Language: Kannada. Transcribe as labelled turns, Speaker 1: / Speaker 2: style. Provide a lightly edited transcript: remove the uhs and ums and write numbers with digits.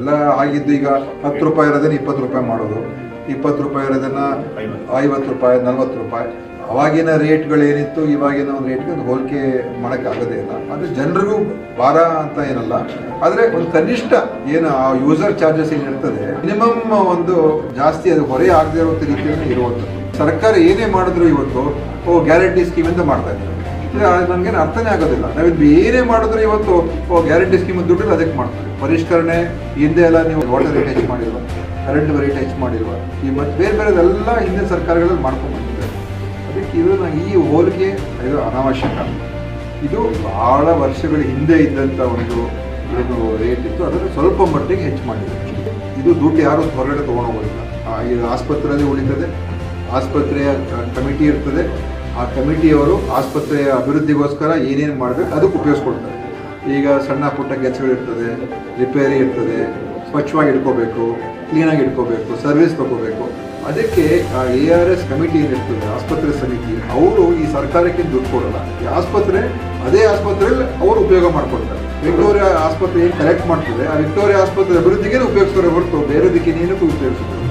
Speaker 1: ಎಲ್ಲ ಆಗಿದ್ದು ಈಗ 10 ರೂಪಾಯಿ ಇರೋದನ್ನ 20 ರೂಪಾಯಿ ಮಾಡೋದು, 20 ರೂಪಾಯಿ ಇರೋದನ್ನ 50 ರೂಪಾಯಿ 40 ರೂಪಾಯಿ. ಅವಾಗಿನ ರೇಟ್ಗಳು ಏನಿತ್ತು ಇವಾಗಿನ ಒಂದು ರೇಟ್ಗೆ ಒಂದು ಹೋಲಿಕೆ ಮಾಡೋಕ್ಕಾಗೋದೇ ಇಲ್ಲ. ಅದು ಜನರಿಗೂ ಭಾರ ಅಂತ ಏನಲ್ಲ, ಆದರೆ ಒಂದು ಕನಿಷ್ಠ ಏನು ಆ ಯೂಸರ್ ಚಾರ್ಜಸ್ ಏನಿರ್ತದೆ ಮಿನಿಮಮ್ ಒಂದು ಜಾಸ್ತಿ ಅದು ಹೊರೆ ಆಗದೆ ಇರೋ ರೀತಿಯಲ್ಲಿ ಇರುವಂಥದ್ದು. ಸರ್ಕಾರ ಏನೇ ಮಾಡಿದ್ರು ಇವತ್ತು ಗ್ಯಾರಂಟಿ ಸ್ಕೀಮ್ ಅಂತ ಮಾಡ್ತಾ ಇದ್ದಾರೆ. ನನಗೇನು ಅರ್ಥನೇ ಆಗೋದಿಲ್ಲ. ನಾವಿದು ಏನೇ ಮಾಡಿದ್ರು ಇವತ್ತು ಗ್ಯಾರಂಟಿ ಸ್ಕೀಮ್ ದುಡ್ಡು ಅದಕ್ಕೆ ಮಾಡ್ತಾರೆ. ಪರಿಷ್ಕರಣೆ ಹಿಂದೆ ಎಲ್ಲ ನೀವು ವಾಟರ್ ರೇಟ್ ಹೆಚ್ಚು ಮಾಡಿರುವ, ಕರೆಂಟ್ ರೇಟ್ ಹೆಚ್ಚು ಮಾಡಿರುವ, ಈ ಮತ್ತು ಬೇರೆ ಬೇರೆದೆಲ್ಲ ಹಿಂದಿನ ಸರ್ಕಾರಗಳಲ್ಲಿ ಮಾಡ್ಕೊಂಡು ಬಂದಿದ್ದಾರೆ. ಅದಕ್ಕೆ ಈ ಹೋಲಿಕೆ ಇದು ಅನಾವಶ್ಯಕ. ಇದು ಬಹಳ ವರ್ಷಗಳ ಹಿಂದೆ ಇದ್ದಂಥ ಒಂದು ಏನು ರೇಟ್ ಇತ್ತು ಅದನ್ನು ಸ್ವಲ್ಪ ಮಟ್ಟಿಗೆ ಹೆಚ್ಚು ಮಾಡಿದೆ. ಇದು ದುಡ್ಡು ಯಾರು ಹೊರಗಡೆ ತೊಗೊಂಡೋಗೋದಿಲ್ಲ. ಇದು ಆಸ್ಪತ್ರೆಯಲ್ಲಿ ಉಳಿತದೆ, ಆಸ್ಪತ್ರೆಯ ಕಮಿಟಿ ಇರ್ತದೆ. ಆ ಕಮಿಟಿಯವರು ಆಸ್ಪತ್ರೆಯ ಅಭಿವೃದ್ಧಿಗೋಸ್ಕರ ಏನೇನು ಮಾಡಬೇಕು ಅದಕ್ಕೆ ಉಪಯೋಗಿಸ್ಕೊಡ್ತಾರೆ. ಈಗ ಸಣ್ಣ ಪುಟ್ಟ ಕೆಲಸಗಳು ಇರ್ತದೆ, ರಿಪೇರಿ ಇರ್ತದೆ, ಸ್ವಚ್ಛವಾಗಿ ಇಟ್ಕೋಬೇಕು, ಕ್ಲೀನಾಗಿ ಇಟ್ಕೋಬೇಕು, ಸರ್ವಿಸ್ ತಗೋಬೇಕು. ಅದಕ್ಕೆ ಆ ARS ಕಮಿಟಿ ಏನಿರ್ತದೆ, ಆಸ್ಪತ್ರೆ ಸಮಿತಿ, ಅವರು ಈ ಸರ್ಕಾರಕ್ಕೆ ದುಡ್ಡು ಕೊಡೋಲ್ಲ. ಈ ಆಸ್ಪತ್ರೆ ಅದೇ ಆಸ್ಪತ್ರೆಯಲ್ಲಿ ಅವರು ಉಪಯೋಗ ಮಾಡ್ಕೊಡ್ತಾರೆ. ವಿಕ್ಟೋರಿಯಾ ಆಸ್ಪತ್ರೆ ಏನು ಕಲೆಕ್ಟ್ ಮಾಡ್ತದೆ ಆ ವಿಕ್ಟೋರಿಯಾ ಆಸ್ಪತ್ರೆ ಅಭಿವೃದ್ಧಿಗೆ ಉಪಯೋಗಿಸ್ತಾರೆ ಹೊರತು ಬೇರೆ ಏನಕ್ಕೂ ಉಪಯೋಗಿಸ್ತಾರೆ.